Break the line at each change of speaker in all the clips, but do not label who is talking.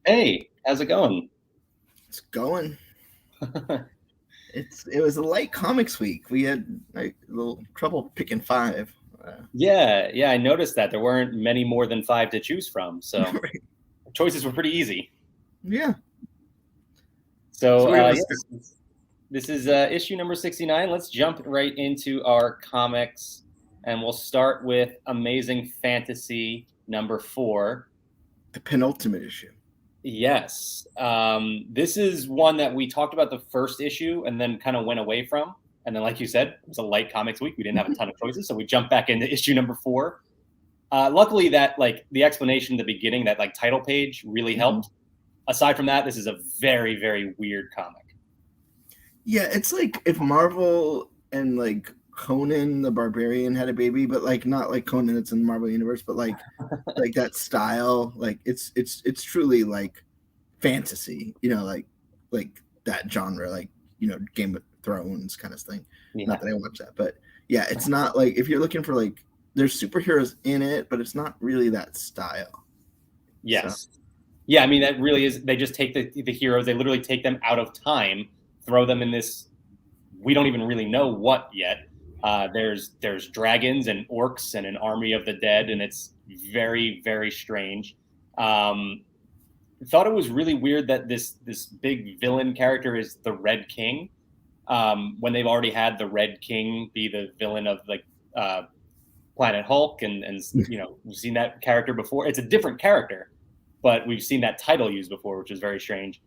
Hey, how's it going?
It's going. It was a light comics week. We had like a little trouble picking five.
Yeah, I noticed that there weren't many more than five to choose from, so
Right.
choices were pretty easy.
Yeah.
So
So we're gonna
yeah,
start.
this is issue number 69. Let's jump right into our comics, and we'll start with Amazing Fantasy number 4.
The penultimate issue.
Yes, this is one that we talked about the first issue and then kind of went away from. And then, like you said, it was a light comics week. We didn't have a ton of choices, so we jumped back into issue number 4. Luckily, that like the explanation in the beginning, that like title page really helped. Aside from that, this is a very, very weird comic.
Yeah, it's like if Marvel and like Conan the Barbarian had a baby, but like not like Conan that's in the Marvel universe, but like that style. Like it's truly like fantasy. Like that genre. Like Game of Thrones kind of thing.
Yeah.
Not that I watch that, but yeah, it's not like if you're looking for like there's superheroes in it, but it's not really that style. So
Yes. Yeah, I mean that really is. They just take the heroes. They literally take them out of time, throw them in this. We don't even really know what yet. There's dragons and orcs and an army of the dead, and it's very, very strange. Um, Thought it was really weird that this big villain character is the Red King, when they've already had the Red King be the villain of like Planet Hulk, and we've seen that character before. It's a different character, but we've seen that title used before, which is very strange.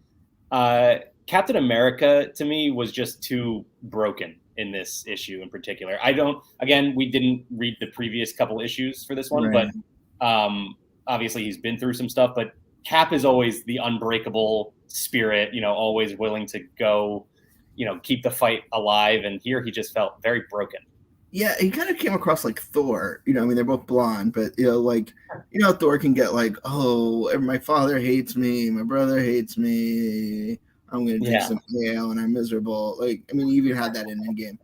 Captain America to me was just too broken in this issue in particular. I don't. Again, we didn't read the previous couple issues for this one,
right.
but obviously he's been through some stuff. But Cap is always the unbreakable spirit, always willing to go, keep the fight alive. And here he just felt very broken.
Yeah, he kind of came across like Thor. I mean, they're both blonde, but like Thor can get like, oh, my father hates me, my brother hates me. I'm gonna drink
Yeah.
some ale and I'm miserable. Like, I mean, you even had that in Endgame.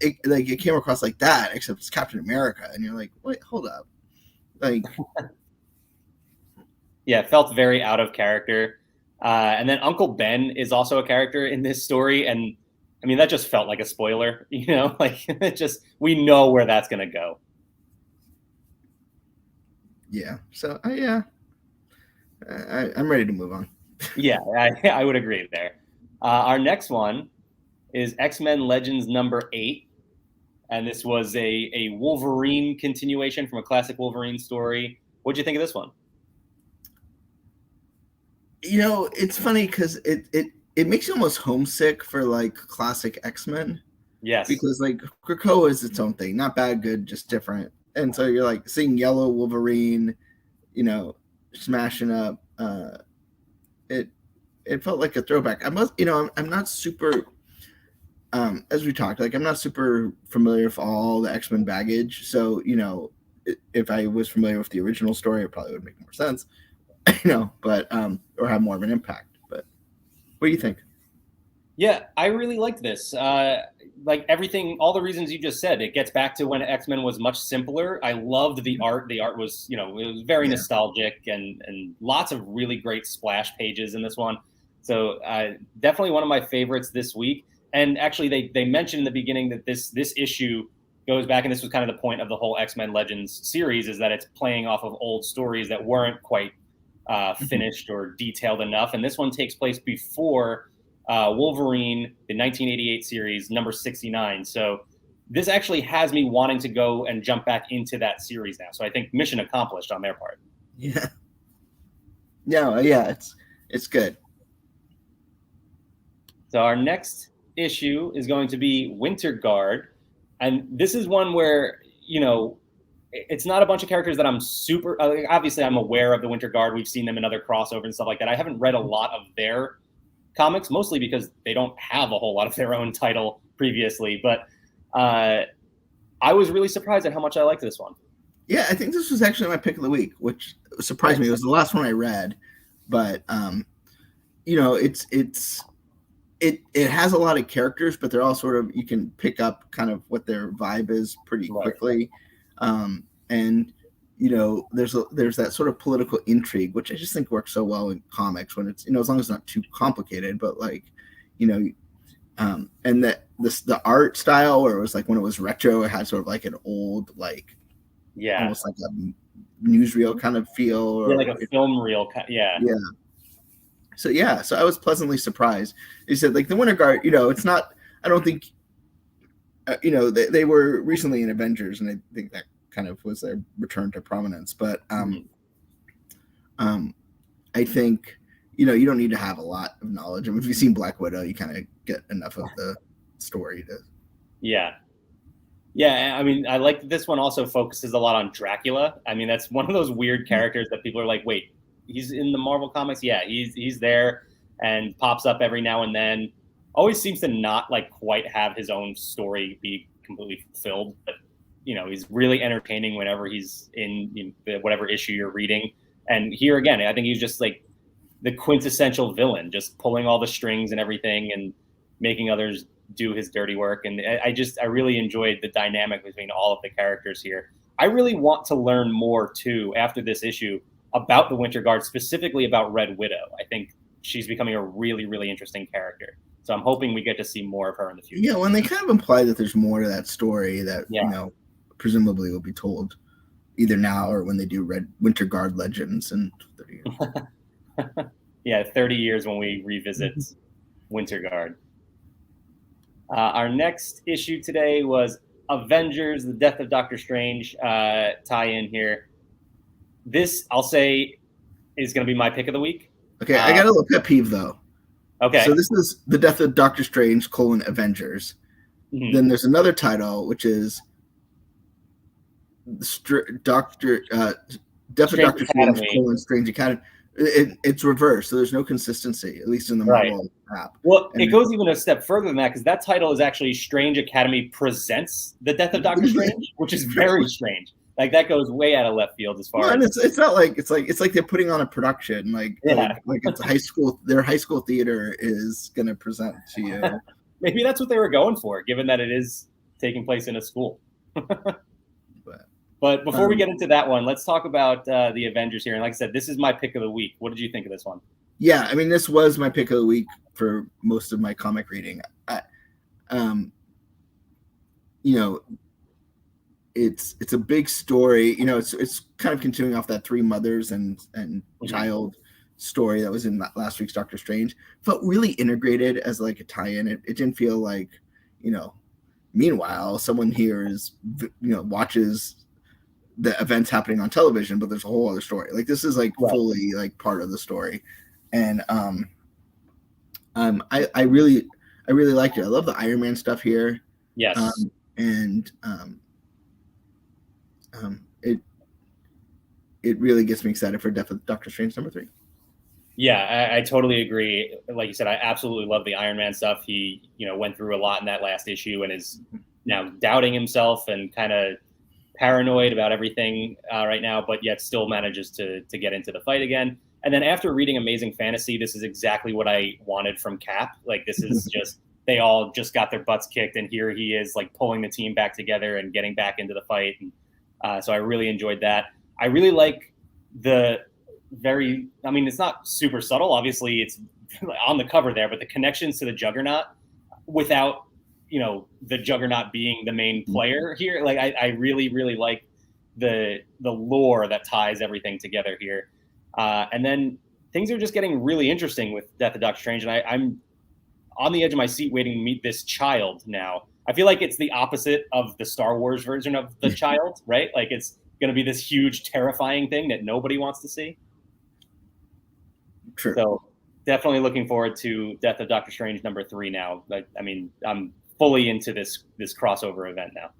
It came across like that, except it's Captain America, and you're like, wait, hold up, like,
Yeah, felt very out of character. And then Uncle Ben is also a character in this story, and I mean that just felt like a spoiler, like it just we know where that's gonna go.
yeah. So, yeah, I'm ready to move on.
Yeah, I would agree there. Our next one is X-Men Legends number 8, and this was a Wolverine continuation from a classic Wolverine story. What'd you think of this one?
It's funny because it makes you almost homesick for like classic X-Men.
Yes.
Because like Krakoa is its own thing, not bad, good, just different. And so you're like seeing Yellow Wolverine, smashing up. It it felt like a throwback. I'm not super. As we talked, like I'm not super familiar with all the X Men baggage. So if I was familiar with the original story, it probably would make more sense. But or have more of an impact. But what do you think?
Yeah, I really liked this. Like everything, all the reasons you just said, it gets back to when X-Men was much simpler. I loved the art. The art was, it was very
Yeah.
nostalgic, and lots of really great splash pages in this one. So definitely one of my favorites this week. And actually, they mentioned in the beginning that this issue goes back, and this was kind of the point of the whole X-Men Legends series, is that it's playing off of old stories that weren't quite finished or detailed enough. And this one takes place before Wolverine, the 1988 series, number 69. So this actually has me wanting to go and jump back into that series now. So I think mission accomplished on their part.
Yeah. No. Yeah. It's good.
So our next issue is going to be Winter Guard. And this is one where, it's not a bunch of characters that I'm super. Obviously, I'm aware of the Winter Guard. We've seen them in other crossovers and stuff like that. I haven't read a lot of their comics, mostly because they don't have a whole lot of their own title previously. But I was really surprised at how much I liked this one.
Yeah, I think this was actually my pick of the week, which surprised me. It was the last one I read, but it has a lot of characters, but they're all sort of, you can pick up kind of what their vibe is pretty
Right.
quickly, and there's that sort of political intrigue, which I just think works so well in comics when it's, as long as it's not too complicated, but like, and that the art style, where it was like when it was retro, it had sort of like an old, like, almost like a newsreel kind of feel, or
like a film reel. Yeah.
So I was pleasantly surprised. He said, like, the Winter Guard, it's not. I don't think, they were recently in Avengers, and I think that kind of was their return to prominence. But I think you don't need to have a lot of knowledge. I mean, if you've seen Black Widow, you kind of get enough of the story to.
Yeah. I mean, I like that this one also focuses a lot on Dracula. I mean, that's one of those weird characters that people are like, wait, he's in the Marvel comics? Yeah, he's there and pops up every now and then. Always seems to not like quite have his own story be completely fulfilled, but he's really entertaining whenever he's in whatever issue you're reading. And here again, I think he's just like the quintessential villain, just pulling all the strings and everything and making others do his dirty work. And I really enjoyed the dynamic between all of the characters here. I really want to learn more too after this issue about the Winter Guard, specifically about Red Widow. I think she's becoming a really, really interesting character. So I'm hoping we get to see more of her in the future.
Yeah, when they kind of imply that there's more to that story that, presumably will be told either now or when they do Winter Guard Legends in 30 years.
Yeah, 30 years when we revisit Winter Guard. Our next issue today was Avengers, The Death of Doctor Strange tie-in here. This, I'll say, is going to be my pick of the week.
Okay, I got a little pet peeve, though.
Okay.
So this is The Death of Doctor Strange, Avengers. Mm-hmm. Then there's another title, which is Death of Doctor Strange, Strange Academy. It's reversed, so there's no consistency, at least in the Marvel app.
Well, it goes even a step further than that, because that title is actually Strange Academy Presents The Death of Doctor Strange, which is very strange. Like, that goes way out of left field as far as.
And it's not like it's like they're putting on a production, like it's high school. Their high school theater is going to present to you.
Maybe that's what they were going for, given that it is taking place in a school. But before we get into that one, let's talk about the Avengers here. And like I said, this is my pick of the week. What did you think of this one?
Yeah, I mean, this was my pick of the week for most of my comic reading. It's a big story. It's kind of continuing off that three mothers and child story that was in last week's Doctor Strange. Felt really integrated as like a tie-in. It didn't feel like, meanwhile, someone here is, watches the events happening on television, but there's a whole other story. Like, this is like fully like part of the story. And I really liked it. I love the Iron Man stuff here.
Yes.
It really gets me excited for Death of Doctor Strange #3.
Yeah, I totally agree. Like you said, I absolutely love the Iron Man stuff. He, went through a lot in that last issue and is now doubting himself and kind of paranoid about everything right now, but yet still manages to get into the fight again. And then after reading Amazing Fantasy, this is exactly what I wanted from Cap. Like, this is just, they all just got their butts kicked, and here he is like pulling the team back together and getting back into the fight. And so I really enjoyed that. I really like it's not super subtle. Obviously, it's on the cover there, but the connections to the Juggernaut without, the Juggernaut being the main player here. Like, I really, really like the lore that ties everything together here. And then things are just getting really interesting with Death of Doctor Strange. And I'm on the edge of my seat waiting to meet this child now. I feel like it's the opposite of the Star Wars version of the child, right? Like, it's going to be this huge, terrifying thing that nobody wants to see.
True.
So definitely looking forward to Death of Doctor Strange #3 now. Like, I mean, I'm fully into this crossover event now.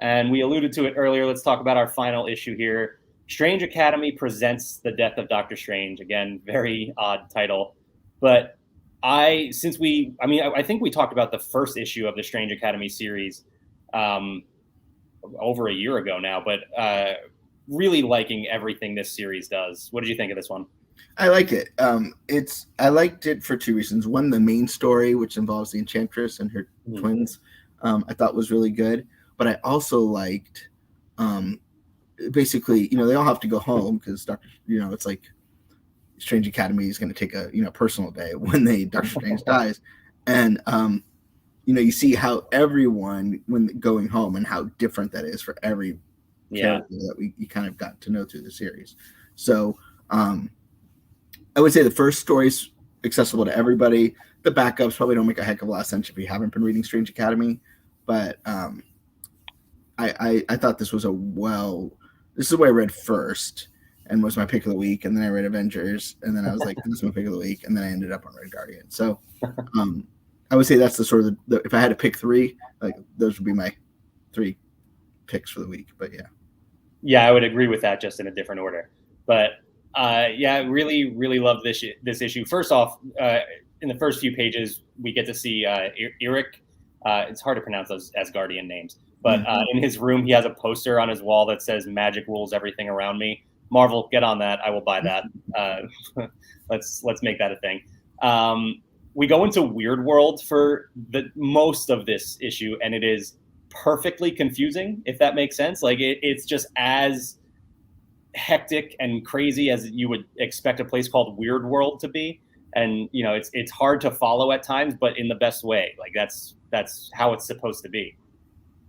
And we alluded to it earlier. Let's talk about our final issue here. Strange Academy Presents The Death of Doctor Strange. Again, very odd title. But I think we talked about the first issue of the Strange Academy series over a year ago now, but really liking everything this series does. What did you think of this one?
I liked it. I liked it for two reasons. One, the main story, which involves the Enchantress and her twins, I thought was really good. But I also liked basically, they all have to go home because it's like Strange Academy is going to take a personal day when Doctor Strange dies, and you see how everyone when going home and how different that is for every character that you kind of got to know through the series. So I would say the first story's accessible to everybody. The backups probably don't make a heck of a lot of sense if you haven't been reading Strange Academy, but I thought this was this is what I read first and was my pick of the week, and then I read Avengers, and then I was like, this is my pick of the week, and then I ended up on Red Guardian. So I would say that's the sort of if I had to pick three, like those would be my three picks for the week. But
yeah, I would agree with that, just in a different order. But yeah, really, really love this issue. First off, in the first few pages, we get to see Eric. It's hard to pronounce those Asgardian names, but in his room, he has a poster on his wall that says "Magic rules everything around me." Marvel, get on that. I will buy that. Let's make that a thing. We go into Weird World for the most of this issue, and it is perfectly confusing, if that makes sense. Like it's just as hectic and crazy as you would expect a place called Weird World to be. And it's hard to follow at times, but in the best way. Like that's how it's supposed to be.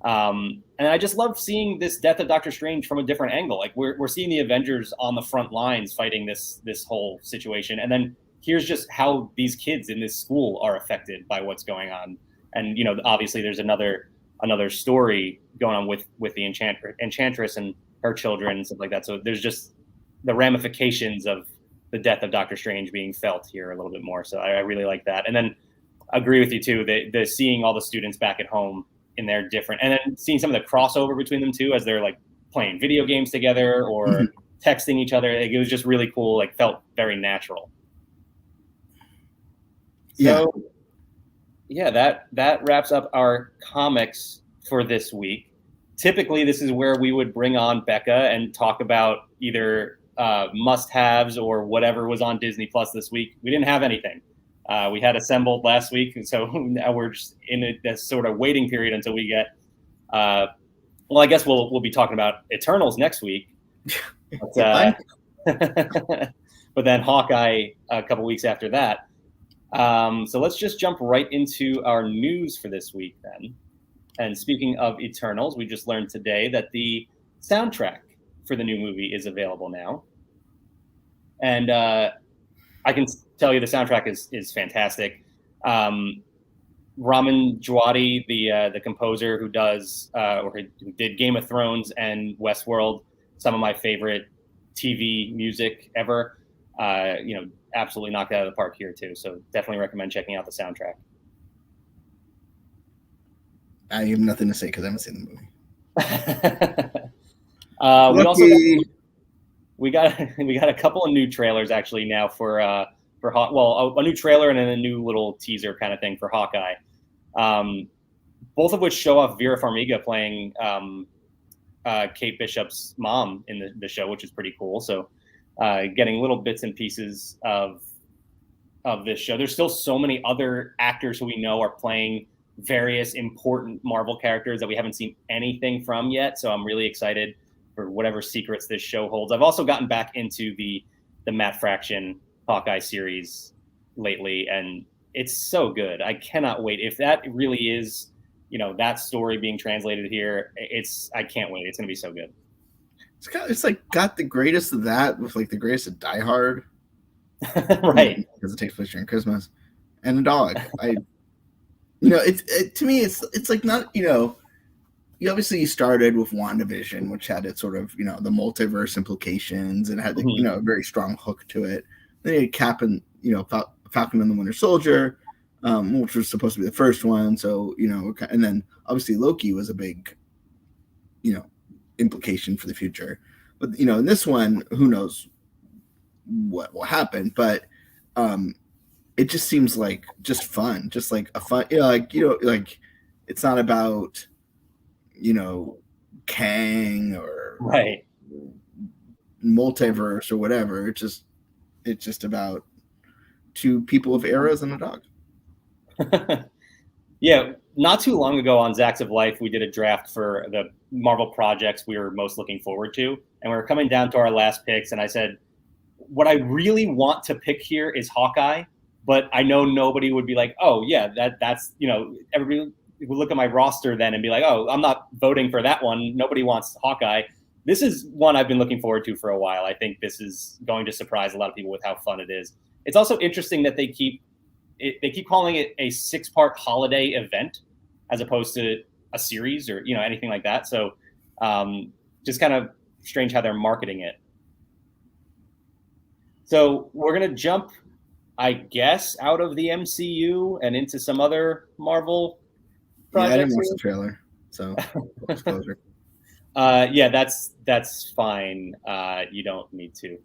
And I just love seeing this death of Doctor Strange from a different angle. Like we're seeing the Avengers on the front lines fighting this whole situation, and then here's just how these kids in this school are affected by what's going on. And obviously there's another story going on with the Enchantress and her children and stuff like that. So there's just the ramifications of the death of Doctor Strange being felt here a little bit more. So I really like that. And then agree with you too, the seeing all the students back at home in their different, and then seeing some of the crossover between them too, as they're like playing video games together or texting each other. Like, it was just really cool. Like felt very natural. So yeah, that wraps up our comics for this week. Typically, this is where we would bring on Becca and talk about either must-haves or whatever was on Disney Plus this week. We didn't have anything. We had assembled last week, and so now we're just in this sort of waiting period until we get. Well, I guess we'll be talking about Eternals next week. But, but then Hawkeye a couple weeks after that. So let's just jump right into our news for this week then. And speaking of Eternals, we just learned today that the soundtrack for the new movie is available now. And I can tell you the soundtrack is fantastic. Ramin Djawadi, the composer who does who did Game of Thrones and Westworld, some of my favorite TV music ever, absolutely knocked it out of the park here too. So definitely recommend checking out the soundtrack.
I have nothing to say because I haven't seen the movie.
We got a couple of new trailers actually now for a new trailer and then a new little teaser kind of thing for Hawkeye. Both of which show off Vera Farmiga playing Kate Bishop's mom in the show, which is pretty cool. So getting little bits and pieces of this show. There's still so many other actors who we know are playing various important Marvel characters that we haven't seen anything from yet. So I'm really excited for whatever secrets this show holds. I've also gotten back into the Matt Fraction Hawkeye series lately, and it's so good. I cannot wait. If that really is, that story being translated here, I can't wait. It's going to be so good.
It's like got the greatest of that with like the greatest of Die Hard.
Right.
Because it takes place during Christmas. And a dog. To me, it's like not, you obviously started with WandaVision, which had its sort of, the multiverse implications and had, a very strong hook to it. Then you had Cap and, Falcon and the Winter Soldier, which was supposed to be the first one. So, and then obviously Loki was a big, implication for the future. But, in this one, who knows what will happen. But it just seems like just fun, just like a fun, like it's not about, Kang or
right
multiverse or whatever. It's just about two people of eras and a dog.
Yeah, not too long ago on Zacks of Life, we did a draft for the Marvel projects we were most looking forward to. And we were coming down to our last picks. And I said, what I really want to pick here is Hawkeye. But I know nobody would be like, oh, yeah, that's, everybody would look at my roster then and be like, oh, I'm not voting for that one. Nobody wants Hawkeye. This is one I've been looking forward to for a while. I think this is going to surprise a lot of people with how fun it is. It's also interesting that they keep calling it a 6-part holiday event as opposed to a series or, anything like that. So just kind of strange how they're marketing it. So we're going to jump, I guess, out of the MCU and into some other Marvel projects.
Yeah, I didn't watch the trailer, so disclosure.
Yeah, that's fine. You don't need to.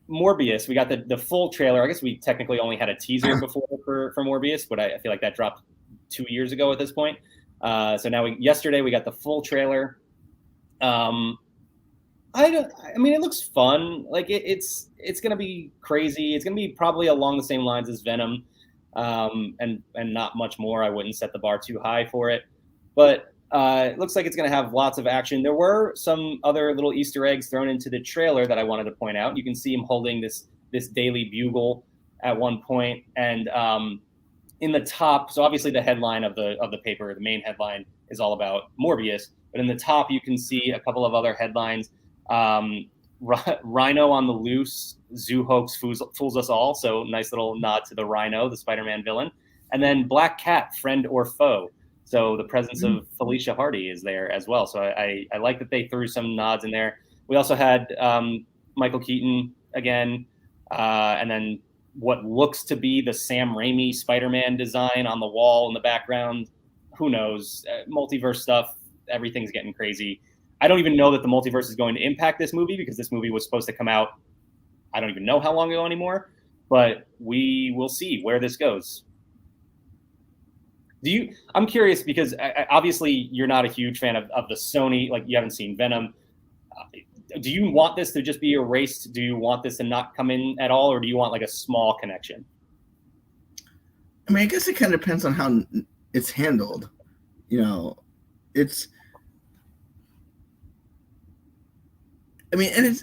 Morbius, we got the full trailer. I guess we technically only had a teaser before for Morbius, but I feel like that dropped 2 years ago at this point. So now yesterday we got the full trailer. It looks fun. Like it's gonna be crazy. It's gonna be probably along the same lines as Venom, and not much more. I wouldn't set the bar too high for it, but it looks like it's gonna have lots of action. There were some other little Easter eggs thrown into the trailer that I wanted to point out. You can see him holding this Daily Bugle at one point, and in the top. So obviously the headline of the paper, the main headline, is all about Morbius, but in the top you can see a couple of other headlines. Rhino on the loose, Zoo hoax fools us all. So nice little nod to the Rhino, the Spider-Man villain. And then Black Cat, friend or foe. So the presence of Felicia Hardy is there as well. So I like that they threw some nods in there. We also had Michael Keaton again, and then what looks to be the Sam Raimi Spider-Man design on the wall in the background. Who knows? Multiverse stuff, everything's getting crazy. I don't even know that the multiverse is going to impact this movie because this movie was supposed to come out, I don't even know how long ago anymore, but we will see where this goes. I'm curious because obviously you're not a huge fan of the Sony, like you haven't seen Venom. Do you want this to just be erased? Do you want this to not come in at all? Or do you want like a small connection?
I mean, I guess it kind of depends on how it's handled. And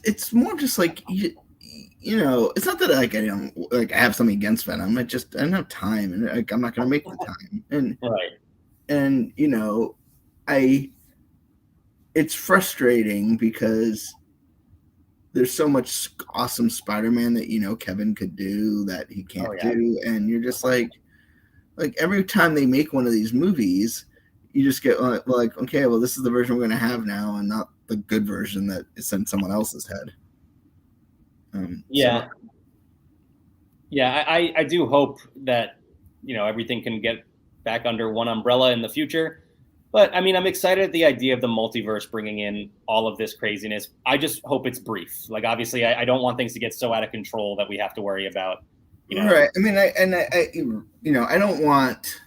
it's more just like it's not that I have something against Venom. I don't have time, and I'm not going to make the time. And
right.
And it's frustrating because there's so much awesome Spider-Man that Kevin could do that he can't do, and you're just like every time they make one of these movies, you just get like, okay, well, this is the version we're going to have now, and not the good version that is in someone else's head.
I do hope that everything can get back under one umbrella in the future. But I mean, I'm excited at the idea of the multiverse bringing in all of this craziness. I just hope it's brief. Like, obviously, I don't want things to get so out of control that we have to worry about.
Right. I mean, I don't want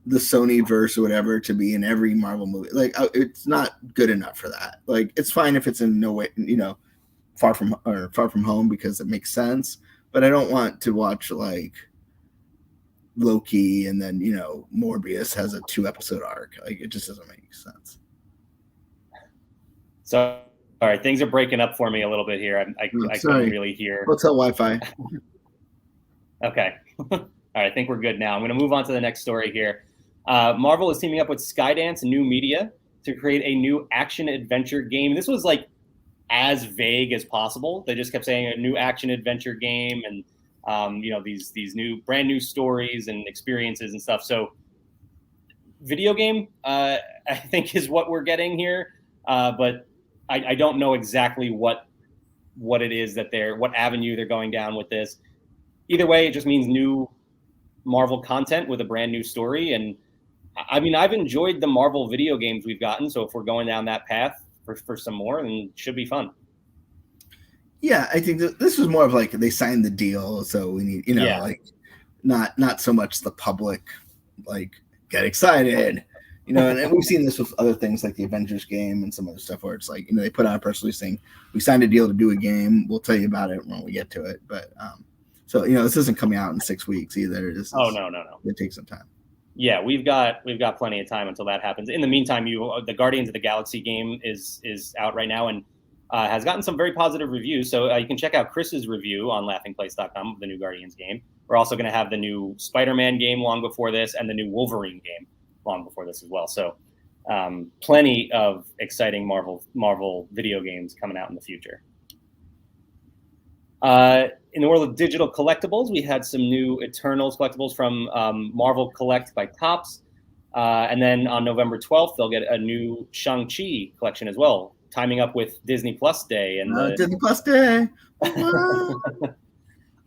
the Sony verse or whatever to be in every Marvel movie. Like, it's not good enough for that. Like, it's fine if it's in no way, far from home because it makes sense. But I don't want to watch like Loki and then Morbius has a 2-episode arc. Like, it just doesn't make sense.
So, all right, things are breaking up for me a little bit here. I couldn't really hear.
Hotel Wi-Fi.
Okay. All right, I think we're good now. I'm going to move on to the next story here. Marvel is teaming up with Skydance New Media to create a new action-adventure game. This was like as vague as possible. They just kept saying a new action-adventure game and these brand new stories and experiences and stuff. So video game, I think, is what we're getting here. But I don't know exactly what it is what avenue they're going down with this. Either way, it just means new Marvel content with a brand new story. And I mean, I've enjoyed the Marvel video games we've gotten. So if we're going down that path for some more, then it should be fun.
Yeah, I think that this was more of like they signed the deal, so we need, like not so much the public like get excited, and we've seen this with other things like the Avengers game and some other stuff where it's like they put out a press release saying we signed a deal to do a game. We'll tell you about it when we get to it, but so this isn't coming out in 6 weeks either.
No.
It takes some time.
Yeah, we've got plenty of time until that happens. In the meantime, the Guardians of the Galaxy game is out right now and has gotten some very positive reviews. So you can check out Chris's review on laughingplace.com of the new Guardians game. We're also going to have the new Spider-Man game long before this, and the new Wolverine game long before this as well. So plenty of exciting Marvel video games coming out in the future. In the world of digital collectibles, we had some new Eternals collectibles from Marvel Collect by Topps. And then on November 12th, they'll get a new Shang-Chi collection as well, timing up with Disney Plus Day. And
Disney Plus Day.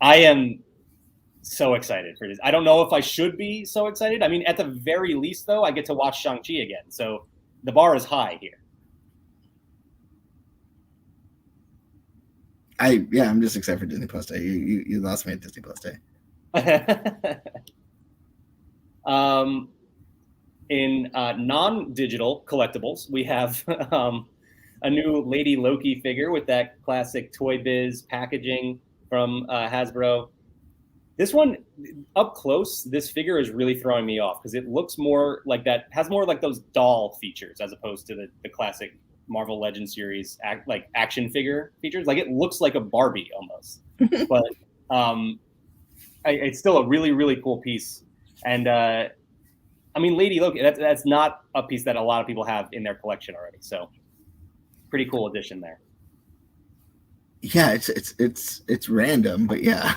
I am so excited for this. I don't know if I should be so excited. I mean, at the very least, though, I get to watch Shang-Chi again. So the bar is high here.
I'm just excited for Disney Plus Day. You lost me at Disney Plus Day.
In non-digital collectibles, we have a new Lady Loki figure with that classic Toy Biz packaging from Hasbro. This one, up close, this figure is really throwing me off because it looks more like that, has more like those doll features as opposed to the classic Marvel Legends series like action figure features. Like it looks like a Barbie almost, but it's still a really, really cool piece. And I mean, Lady Loki, that's not a piece that a lot of people have in their collection already. So pretty cool addition there.
Yeah, it's random, but yeah.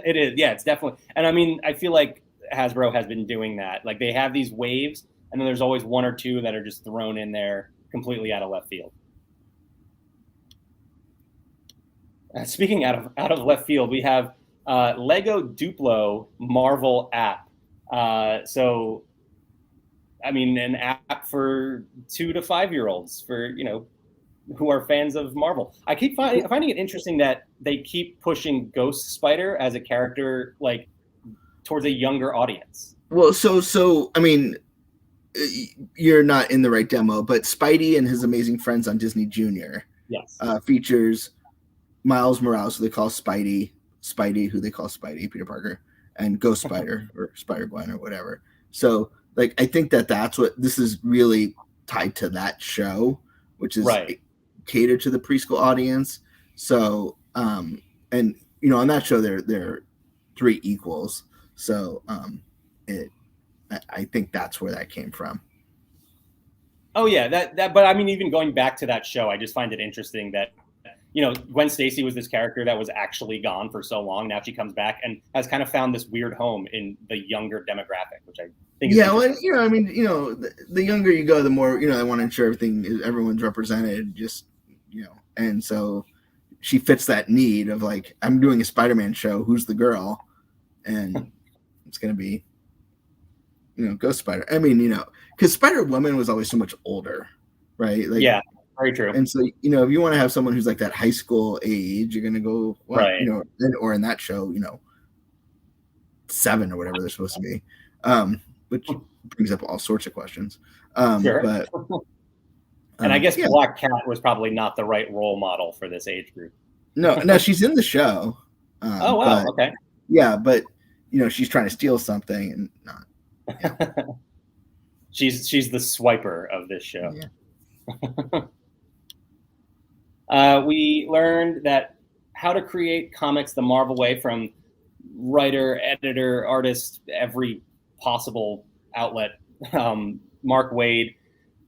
It is. Yeah, it's definitely. And I mean, I feel like Hasbro has been doing that. Like they have these waves, and then there's always one or two that are just thrown in there completely out of left field. Speaking out of left field, we have Lego Duplo Marvel app. So, I mean, an app for 2 to 5 year olds for who are fans of Marvel. I keep finding it interesting that they keep pushing Ghost Spider as a character like towards a younger audience.
Well, so I mean, you're not in the right demo, but Spidey and His Amazing Friends on Disney Junior.
Yes.
Features Miles Morales, who they call Spidey, who they call Spidey, Peter Parker, and Ghost Spider or Spider-Gwen or whatever. So, like, I think that's what this is really tied to, that show, which is catered to the preschool audience. So, and on that show, they're 3 equals. So, I think that's where that came from.
Oh yeah, that. But I mean, even going back to that show, I just find it interesting that Gwen Stacy was this character that was actually gone for so long. Now she comes back and has kind of found this weird home in the younger demographic, which I think is
well, I mean, the younger you go, the more they want to ensure everyone's represented. Just and so she fits that need of like, I'm doing a Spider-Man show. Who's the girl? And it's gonna be. Ghost Spider. I mean, because Spider-Woman was always so much older, right? Like,
yeah, very true.
And so, if you want to have someone who's like that high school age, you're going to go,
right.
Or in that show, 7 or whatever they're supposed to be, which brings up all sorts of questions.
Sure.
But,
and I guess Black Cat was probably not the right role model for this age group.
No, she's in the show.
Oh, wow. Okay.
Yeah, but, she's trying to steal something and not. Yeah.
She's the swiper of this show.
Yeah.
We learned that how to create comics the Marvel way, from writer, editor, artist, every possible outlet. Mark Waid.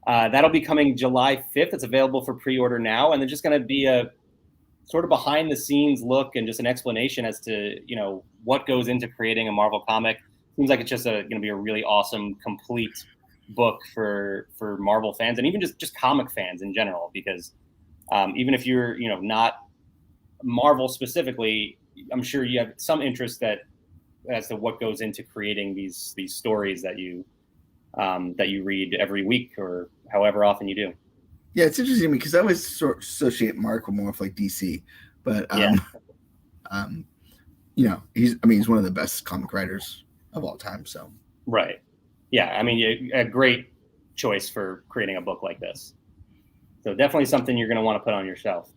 That'll be coming July 5th. It's available for pre-order now, and there's just going to be a sort of behind the scenes look and just an explanation as to what goes into creating a Marvel comic. Seems like it's just going to be a really awesome, complete book for Marvel fans and even just comic fans in general. Because even if you're not Marvel specifically, I'm sure you have some interest as to what goes into creating these stories that you read every week or however often you do.
Yeah, it's interesting because I always associate Mark more with like DC, but he's one of the best comic writers of all time. So
right. Yeah. I mean, a great choice for creating a book like this. So definitely something you're going to want to put on your shelf.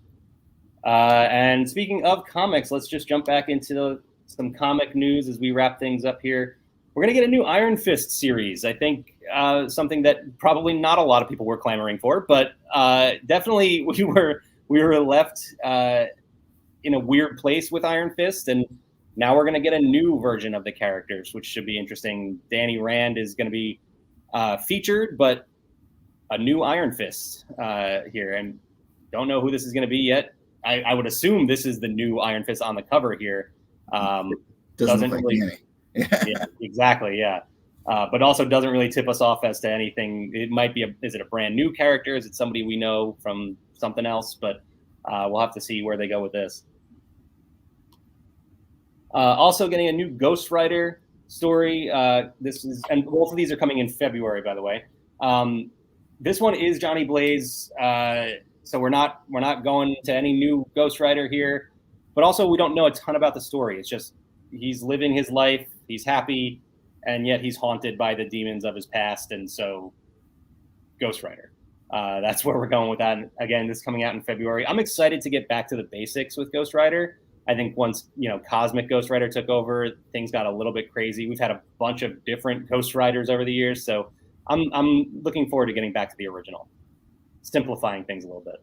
And speaking of comics, let's just jump back into some comic news as we wrap things up here. we're going to get a new Iron Fist series. I think something that probably not a lot of people were clamoring for, but definitely we were left in a weird place with Iron Fist, and now we're going to get a new version of the characters, which should be interesting. Danny Rand is going to be featured, but a new Iron Fist here, and don't know who this is going to be yet. I would assume this is the new Iron Fist on the cover here.
Doesn't look like really,
yeah, exactly, yeah. But also doesn't really tip us off as to anything. It might be is it a brand new character? Is it somebody we know from something else? But we'll have to see where they go with this. Also getting a new Ghost Rider story. This is, and both of these are coming in February, by the way. This one is Johnny Blaze, so we're not going to any new Ghost Rider here. But also, we don't know a ton about the story. It's just he's living his life, he's happy, and yet he's haunted by the demons of his past, and so Ghost Rider. That's where we're going with that. And again, this is coming out in February. I'm excited to get back to the basics with Ghost Rider. I think once Cosmic Ghost Rider took over, things got a little bit crazy. We've had a bunch of different Ghost Riders over the years, so I'm looking forward to getting back to the original, simplifying things a little bit.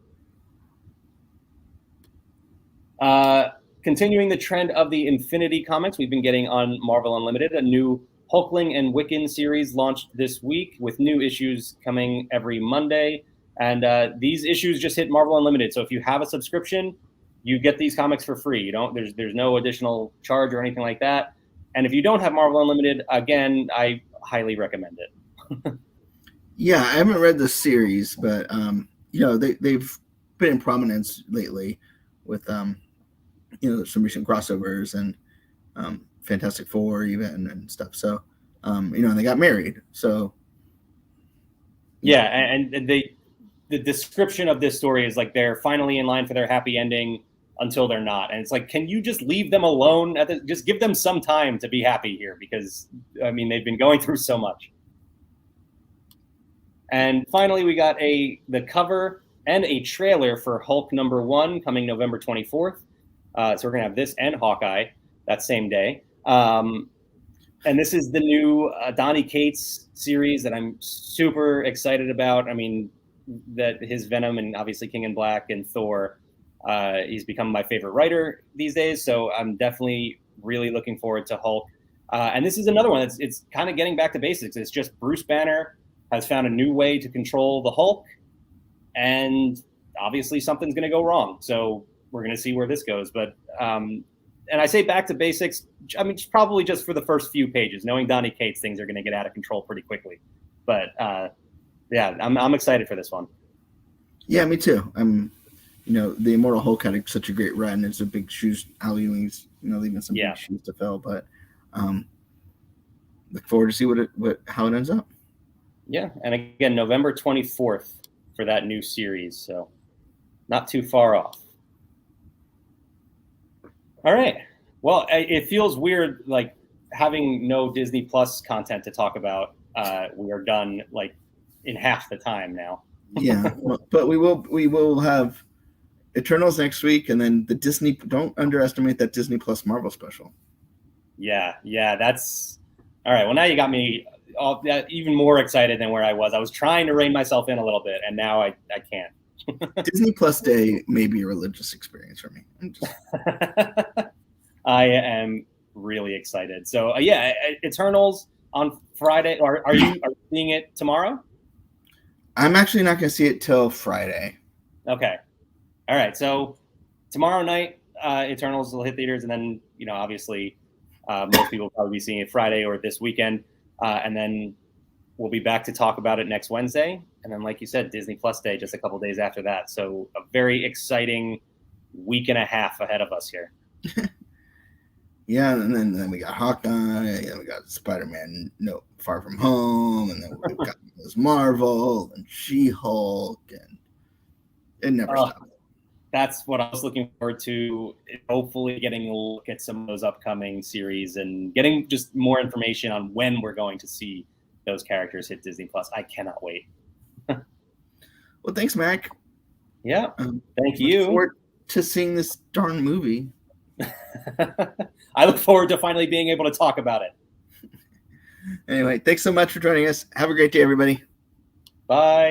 Continuing the trend of the Infinity comics we've been getting on Marvel Unlimited, a new Hulkling and Wiccan series launched this week with new issues coming every Monday. And these issues just hit Marvel Unlimited. So if you have a subscription, you get these comics for free. There's no additional charge or anything like that. And if you don't have Marvel Unlimited, again, I highly recommend it.
Yeah, I haven't read the series, but they've been in prominence lately with some recent crossovers and Fantastic Four even and stuff. So and they got married. So
yeah, and the description of this story is like they're finally in line for their happy ending until they're not. And it's like, can you just leave them alone? Just give them some time to be happy here, because they've been going through so much. And finally, we got the cover and a trailer for Hulk #1 coming November 24th. So we're gonna have this and Hawkeye that same day. And this is the new Donny Cates series that I'm super excited about. That his Venom and obviously King in Black and Thor, he's become my favorite writer these days. So I'm definitely really looking forward to Hulk. And this is another one it's kind of getting back to basics. It's just Bruce Banner has found a new way to control the Hulk, and obviously something's going to go wrong. So we're going to see where this goes. But and I say back to basics, it's probably just for the first few pages. Knowing Donny Cates, things are going to get out of control pretty quickly. But yeah, I'm excited for this one.
Yeah, me too. The Immortal Hulk had such a great run. It's a big shoes. Al Ewing's, leaving some big shoes to fill. But look forward to see how it ends up.
Yeah, and again, November 24th for that new series. So not too far off. All right. Well, it feels weird, like having no Disney Plus content to talk about. We are done like in half the time now.
Yeah, but we will have Eternals next week, and then the Disney. Don't underestimate that Disney Plus Marvel special.
Yeah, that's all right. Well, now you got me even more excited than where I was. I was trying to rein myself in a little bit, and now I can't.
Disney Plus Day may be a religious experience for me.
I am really excited. So Eternals on Friday. Are you seeing it tomorrow?
I'm actually not going to see it till Friday.
Okay. All right. So tomorrow night, Eternals will hit theaters, and then obviously most people will probably be seeing it Friday or this weekend, and then we'll be back to talk about it next Wednesday. And then, like you said, Disney Plus Day just a couple days after that. So a very exciting week and a half ahead of us here.
Yeah, and then we got Hawkeye, and we got Spider-Man No Far From Home, and then we've got Ms. Marvel and She-Hulk, and it never stops.
That's what I was looking forward to, hopefully getting a look at some of those upcoming series and getting just more information on when we're going to see those characters hit Disney Plus. I cannot wait.
Well, thanks, Mac.
Yeah, thank you.
Look forward to seeing this darn movie.
I look forward to finally being able to talk about it.
Anyway, thanks so much for joining us. Have a great day, everybody.
Bye.